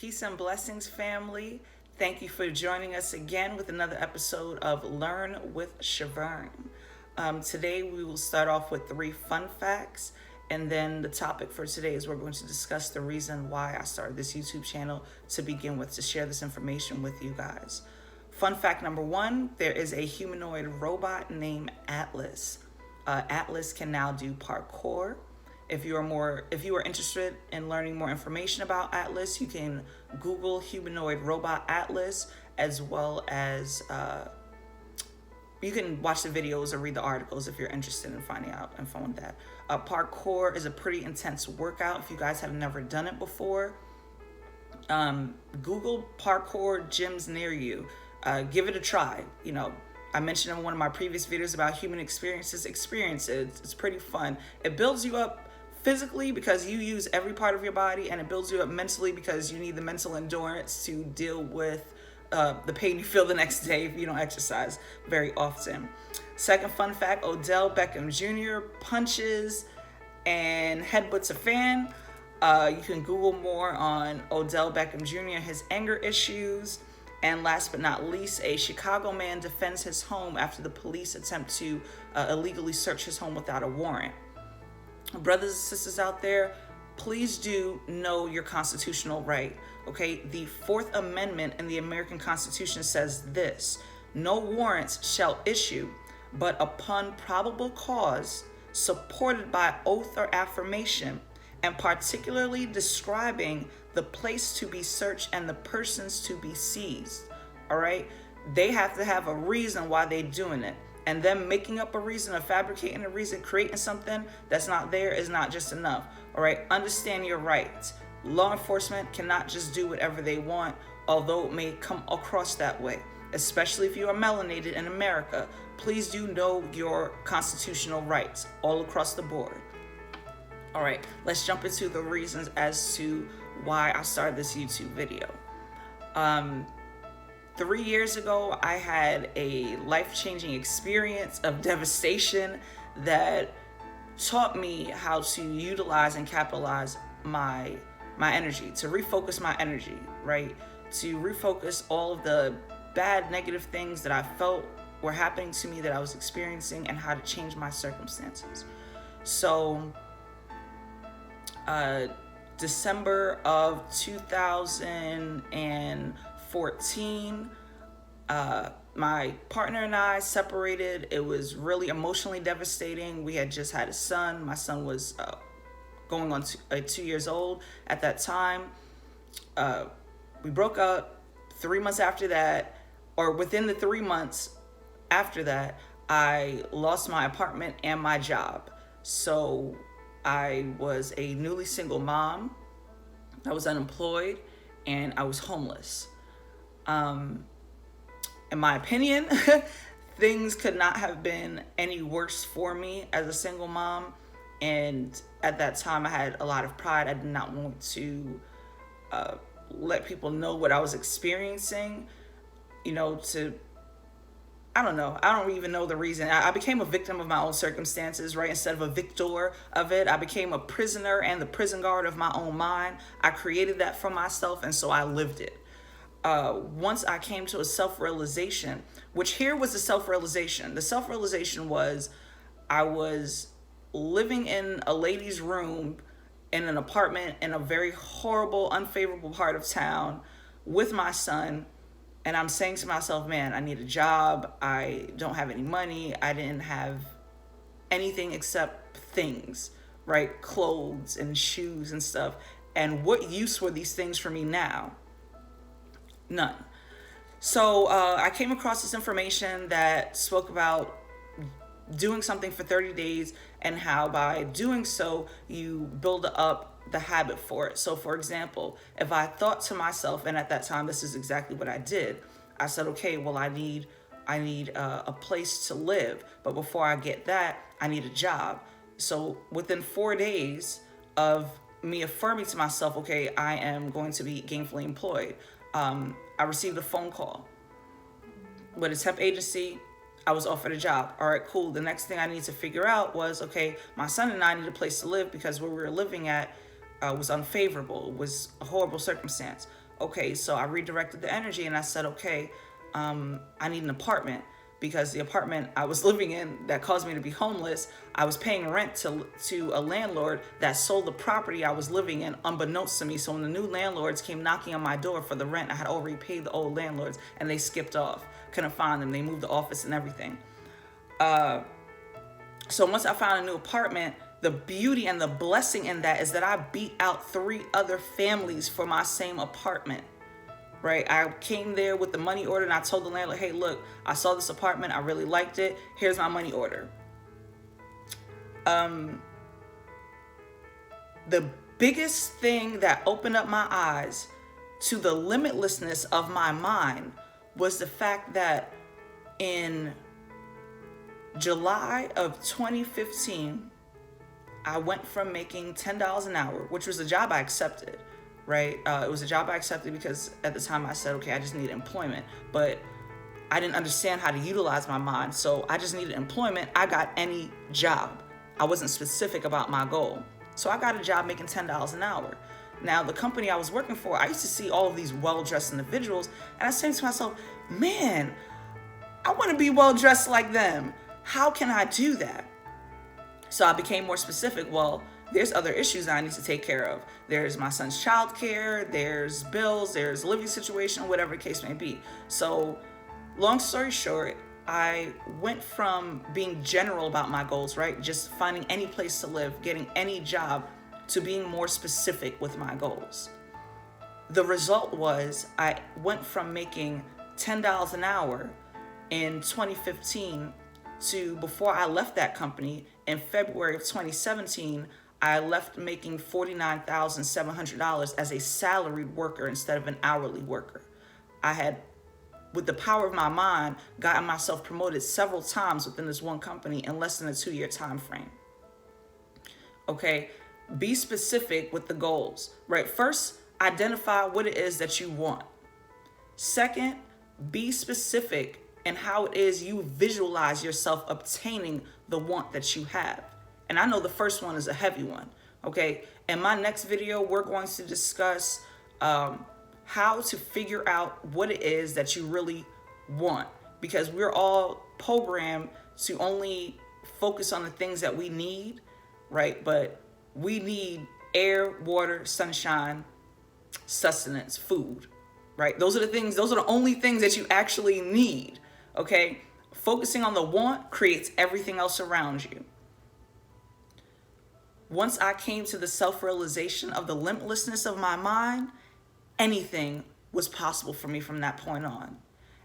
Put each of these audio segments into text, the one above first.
Peace and blessings, family. Thank you for joining us again with another episode of Learn with Shavern. Today, we will start off with 3 fun facts, and then the topic for today is we're going to discuss the reason why I started this YouTube channel to begin with, to share this information with you guys. Fun fact number 1, there is a humanoid robot named Atlas. Atlas can now do parkour. If you are interested in learning more information about Atlas, you can Google humanoid robot Atlas, as well as you can watch the videos or read the articles if you're interested in finding out info on that. Parkour is a pretty intense workout if you guys have never done it before. Google parkour gyms near you. Give it a try. You know, I mentioned in one of my previous videos about human experiences. Experience it. It's pretty fun. It builds you up physically because you use every part of your body, and it builds you up mentally because you need the mental endurance to deal with the pain you feel the next day if you don't exercise very often. Second fun fact, Odell Beckham Jr. punches and headbutts a fan. You can Google more on Odell Beckham Jr. and his anger issues. And last but not least, a Chicago man defends his home after the police attempt to illegally search his home without a warrant. Brothers and sisters out there, please do know your constitutional right, okay? The 4th Amendment in the American Constitution says this: no warrants shall issue, but upon probable cause, supported by oath or affirmation, and particularly describing the place to be searched and the persons to be seized, all right? They have to have a reason why they're doing it. And them making up a reason or fabricating a reason, creating something that's not there is not just enough. All right, understand your rights. Law enforcement cannot just do whatever they want, although it may come across that way. Especially if you are melanated in America, please do know your constitutional rights all across the board. All right, let's jump into the reasons as to why I started this YouTube video. 3 years ago, I had a life-changing experience of devastation that taught me how to utilize and capitalize my energy, to refocus my energy, right? To refocus all of the bad, negative things that I felt were happening to me, that I was experiencing, and how to change my circumstances. So, December of 2014, my partner and I separated. It was really emotionally devastating. We had just had a son. My son was going on 2 years old at that time. We broke up. 3 months after that, or within the 3 months after that, I lost my apartment and my job. So I was a newly single mom. I was unemployed, and I was homeless. In my opinion, things could not have been any worse for me as a single mom. And at that time, I had a lot of pride. I did not want to let people know what I was experiencing, I don't know. I don't even know the reason. I became a victim of my own circumstances, right? Instead of a victor of it, I became a prisoner and the prison guard of my own mind. I created that for myself, and so I lived it. Once I came to a self-realization, which here was the self-realization. The self-realization was I was living in a lady's room in an apartment in a very horrible, unfavorable part of town with my son. And I'm saying to myself, man, I need a job. I don't have any money. I didn't have anything except things, right? Clothes and shoes and stuff. And what use were these things for me now? None. So I came across this information that spoke about doing something for 30 days and how by doing so, you build up the habit for it. So for example, if I thought to myself, and at that time, this is exactly what I did. I said, okay, well, I need a place to live. But before I get that, I need a job. So within 4 days of me affirming to myself, okay, I am going to be gainfully employed, I received a phone call with a temp agency. I was offered a job. All right, cool. The next thing I needed to figure out was, okay, my son and I need a place to live because where we were living at was unfavorable. It was a horrible circumstance. okay, so I redirected the energy and I said, okay, I need an apartment, because the apartment I was living in that caused me to be homeless, I was paying rent to a landlord that sold the property I was living in unbeknownst to me. So when the new landlords came knocking on my door for the rent, I had already paid the old landlords and they skipped off. Couldn't find them. They moved the office and everything. So once I found a new apartment, the beauty and the blessing in that is that I beat out 3 other families for my same apartment. Right, I came there with the money order and I told the landlord, hey, look, I saw this apartment, I really liked it, here's my money order. The biggest thing that opened up my eyes to the limitlessness of my mind was the fact that in July of 2015, I went from making $10 an hour, which was a job I accepted. Right? It was a job I accepted because at the time I said, okay, I just need employment, but I didn't understand how to utilize my mind. So I just needed employment. I got any job. I wasn't specific about my goal. So I got a job making $10 an hour. Now, the company I was working for, I used to see all of these well-dressed individuals, and I was saying to myself, man, I want to be well-dressed like them. How can I do that? So I became more specific. Well, there's other issues that I need to take care of. There's my son's childcare, there's bills, there's living situation, whatever the case may be. So long story short, I went from being general about my goals, right? Just finding any place to live, getting any job, to being more specific with my goals. The result was I went from making $10 an hour in 2015 to, before I left that company in February of 2017, I left making $49,700 as a salaried worker instead of an hourly worker. I had, with the power of my mind, gotten myself promoted several times within this one company in less than a 2-year time frame. Okay, be specific with the goals, right? First, identify what it is that you want. Second, be specific in how it is you visualize yourself obtaining the want that you have. And I know the first one is a heavy one, okay? In my next video, we're going to discuss how to figure out what it is that you really want, because we're all programmed to only focus on the things that we need, right? But we need air, water, sunshine, sustenance, food, right? Those are the only things that you actually need, okay? Focusing on the want creates everything else around you. Once I came to the self-realization of the limitlessness of my mind, anything was possible for me from that point on.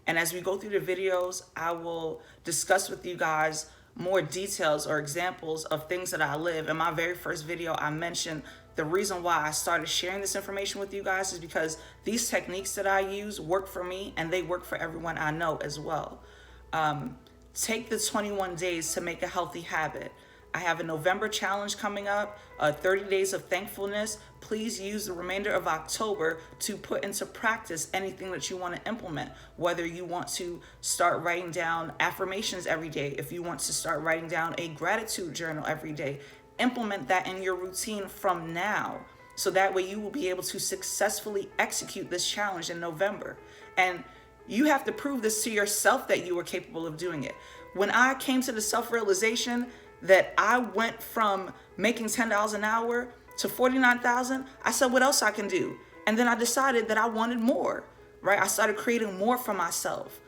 And as we go through the videos, I will discuss with you guys more details or examples of things that I live. In my very first video, I mentioned the reason why I started sharing this information with you guys is because these techniques that I use work for me and they work for everyone I know as well. Take the 21 days to make a healthy habit. I have a November challenge coming up, 30 days of thankfulness. Please use the remainder of October to put into practice anything that you want to implement, whether you want to start writing down affirmations every day, if you want to start writing down a gratitude journal every day. Implement that in your routine from now, so that way you will be able to successfully execute this challenge in November. And you have to prove this to yourself that you are capable of doing it. When I came to the self-realization that I went from making $10 an hour to $49,000, I said, what else I can do? And then I decided that I wanted more, right? I started creating more for myself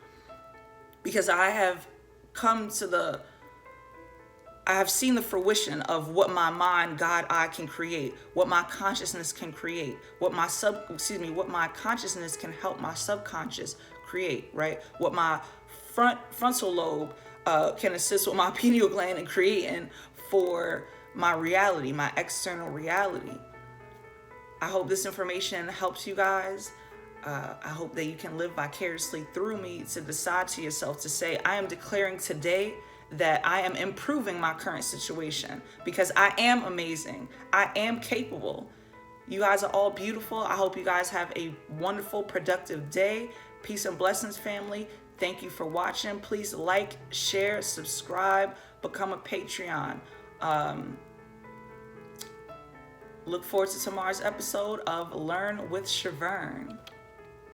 because I have seen the fruition of what my mind, God, eye can create, what my consciousness can create, what my consciousness can help my subconscious create, right? What my frontal lobe can assist with my pineal gland in creating for my reality, my external reality. I hope this information helps you guys. I hope that you can live vicariously through me to decide to yourself to say, I am declaring today that I am improving my current situation because I am amazing. I am capable. You guys are all beautiful. I hope you guys have a wonderful, productive day. Peace and blessings, family. Thank you for watching. Please like, share, subscribe, become a Patreon. Look forward to tomorrow's episode of Learn with Shavern.